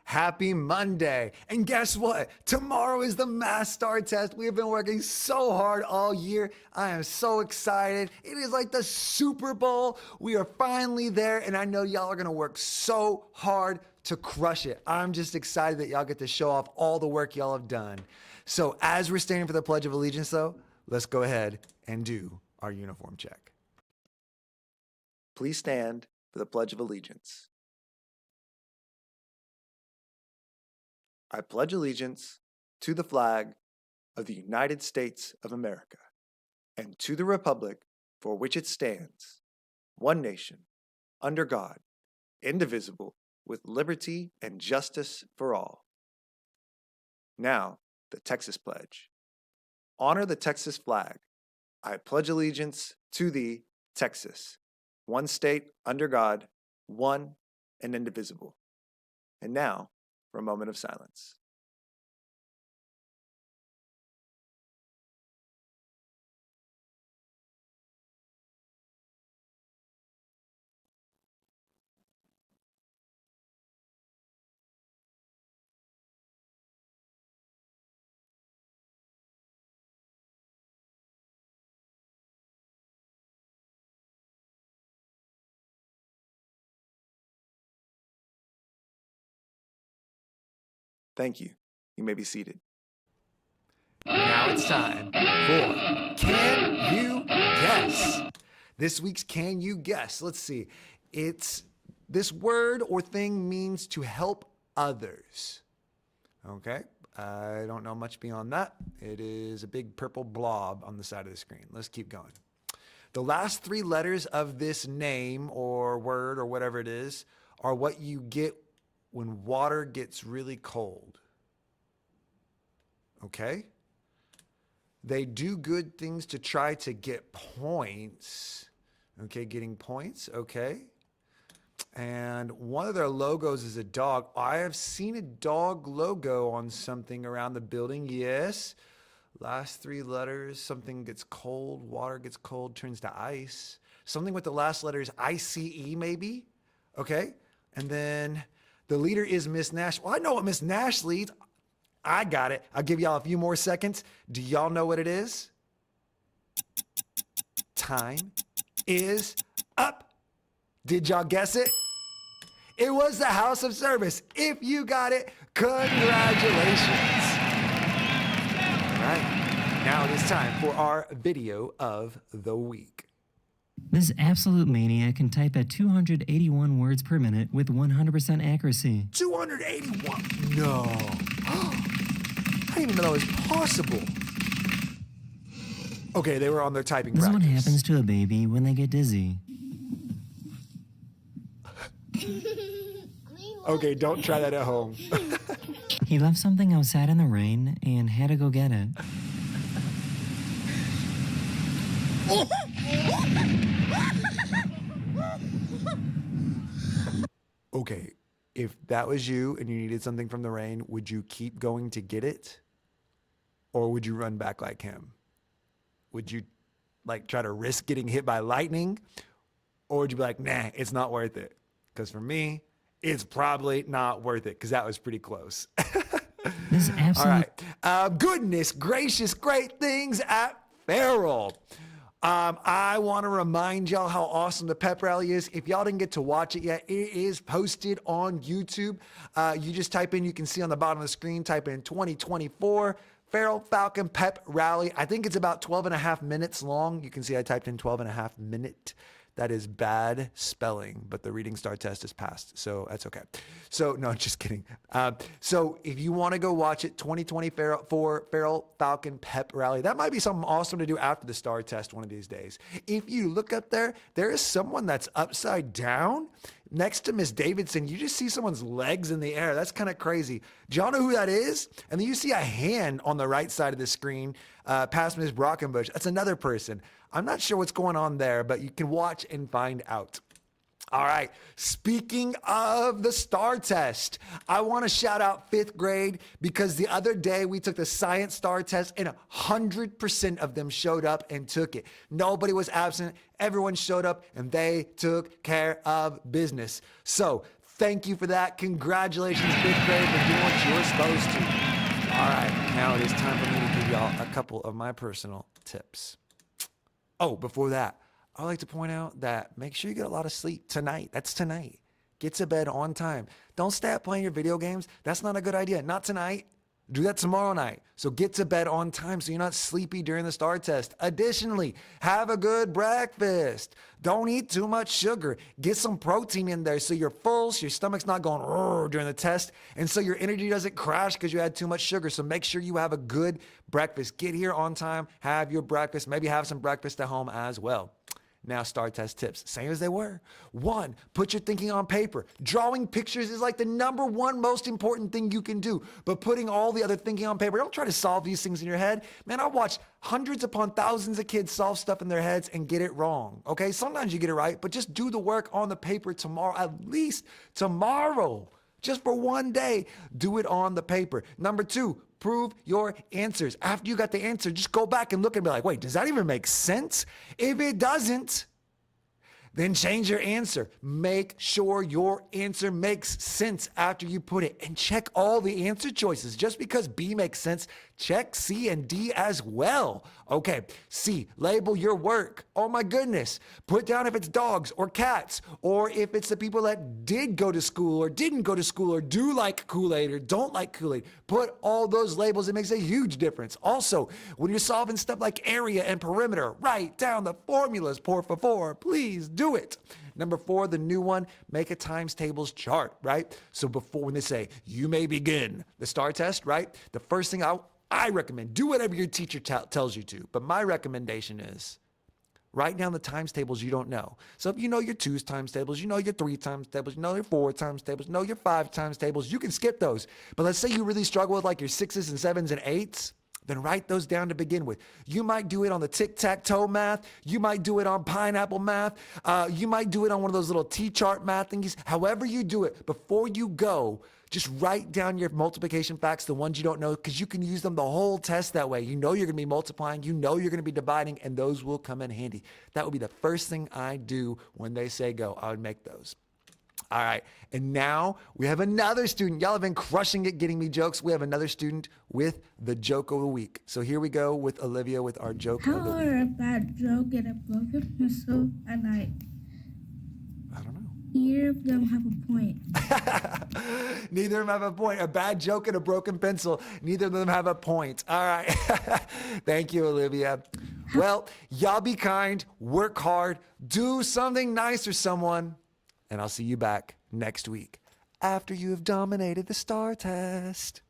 Happy Monday. And guess what? Tomorrow is the Math Star Test. We have been working so hard all year. I am so excited. It is like the Super Bowl. We are finally there, and I know y'all are going to work so hard to crush it. I'm just excited that y'all get to show off all the work y'all have done. So as we're standing for the Pledge of Allegiance, though, let's go ahead and do our uniform check. Please stand for the Pledge of Allegiance. I pledge allegiance to the flag of the United States of America and to the republic for which it stands, one nation, under God, indivisible, with liberty and justice for all. Now, the Texas Pledge. Honor the Texas flag. I pledge allegiance to thee, Texas, one state under God, one and indivisible. And now, for a moment of silence. Thank you. You may be seated. Now it's time for Can You Guess? This week's Can You Guess? Let's see. This word or thing means to help others. Okay. I don't know much beyond that. It is a big purple blob on the side of the screen. Let's keep going. The last three letters of this name or word or whatever it is are what you get when water gets really cold. Okay? They do good things to try to get points. Okay, getting points. Okay. And one of their logos is a dog. I have seen a dog logo on something around the building. Yes. Last three letters, something gets cold, water gets cold, turns to ice. Something with the last letters, ICE maybe. Okay. And then the leader is Miss Nash. Well, I know what Miss Nash leads. I got it. I'll give y'all a few more seconds. Do y'all know what it is? Time is up. Did y'all guess it? It was the House of Service. If you got it, congratulations. All right. Now it is time for our video of the week. This absolute maniac can type at 281 words per minute with 100% accuracy. 281? No. I didn't even know that was possible. Okay, they were on their typing This practice. is what happens to a baby when they get dizzy. Okay, don't try that at home. He left something outside in the rain and had to go get it. Okay, if that was you and you needed something from the rain, would you keep going to get it? Or would you run back like him? Would you try to risk getting hit by lightning? Or would you be like, nah, it's not worth it? Because for me, it's probably not worth it because that was pretty close. This absolute... All right. Goodness gracious, great things at Farrell. I want to remind y'all how awesome the pep rally is. If y'all didn't get to watch it yet, it is posted on YouTube. You just type in, you can see on the bottom of the screen, type in 2024 Farrell Falcon Pep Rally. I think it's about 12 and a half minutes long. You can see I typed in 12 and a half minute. That is bad spelling, but the Reading Star test is passed, so that's okay. So, no, just kidding. So if you want to go watch it, 2024 Farrell Falcon Pep Rally, that might be something awesome to do after the STAR test one of these days. If you look up there, there is someone that's upside down next to Miss Davidson. You just see someone's legs in the air. That's kind of crazy. Do y'all know who that is? And then you see a hand on the right side of the screen past Miss Brockenbush. That's another person. I'm not sure what's going on there, but you can watch and find out. All right. Speaking of the STAR test, I want to shout out 5th grade because the other day we took the science STAR test and 100% of them showed up and took it. Nobody was absent. Everyone showed up and they took care of business. So Thank you for that. Congratulations, fifth grade, for doing what you're supposed to. All right, now it is time for me to give y'all a couple of my personal tips. Oh, before that, I'd like to point out that make sure you get a lot of sleep tonight. That's tonight. Get to bed on time. Don't stay up playing your video games. That's not a good idea. Not tonight. Do that tomorrow night. So get to bed on time so you're not sleepy during the STAR test. Additionally, have a good breakfast. Don't eat too much sugar. Get some protein in there so you're full, so your stomach's not going "Rrr" during the test, and so your energy doesn't crash because you had too much sugar. So make sure you have a good breakfast. Get here on time, have your breakfast, maybe have some breakfast at home as well. Now, STAR test tips, same as they were. 1, put your thinking on paper. Drawing pictures is like the #1 most important thing you can do. But putting all the other thinking on paper, don't try to solve these things in your head. Man, I watched hundreds upon thousands of kids solve stuff in their heads and get it wrong. Okay, sometimes you get it right, but just do the work on the paper tomorrow, at least tomorrow. Just for one day, do it on the paper. 2, prove your answers. After you got the answer, just go back and look and be like, wait, does that even make sense? If it doesn't, then change your answer. Make sure your answer makes sense after you put it, and check all the answer choices. Just because B makes sense, check C and D as well. Okay, C, label your work. Oh my goodness. Put down if it's dogs or cats, or if it's the people that did go to school or didn't go to school or do like Kool-Aid or don't like Kool-Aid. Put all those labels. It makes a huge difference. Also, when you're solving stuff like area and perimeter, write down the formulas, por favor. Please do it. 4, the new one, make a times tables chart, right? So before, when they say, you may begin the STAR test, right? The first thing I recommend, do whatever your teacher tells you to. But my recommendation is write down the times tables you don't know. So if you know your 2's times tables, you know your 3 times tables, you know your 4 times tables, you know your 5 times tables, you can skip those. But let's say you really struggle with like your 6's and 7's and 8's. Then write those down to begin with. You might do it on the tic-tac-toe math. You might do it on pineapple math. You might do it on one of those little T-chart math thingies. However you do it, before you go, just write down your multiplication facts, the ones you don't know, because you can use them the whole test that way. You know you're going to be multiplying. You know you're going to be dividing, and those will come in handy. That would be the first thing I do when they say go. I would make those. All right, and now we have another student. Y'all have been crushing it getting me jokes. We have another student with the joke of the week. So here we go with Olivia with our joke of the How week. are a bad joke and a broken pencil alike? I don't know. Neither of them have a point. Neither of them have a point. A bad joke and a broken pencil. Neither of them have a point. All right. Thank you, Olivia. Well, y'all be kind, work hard, do something nice for someone, and I'll see you back next week after you have dominated the STAR test.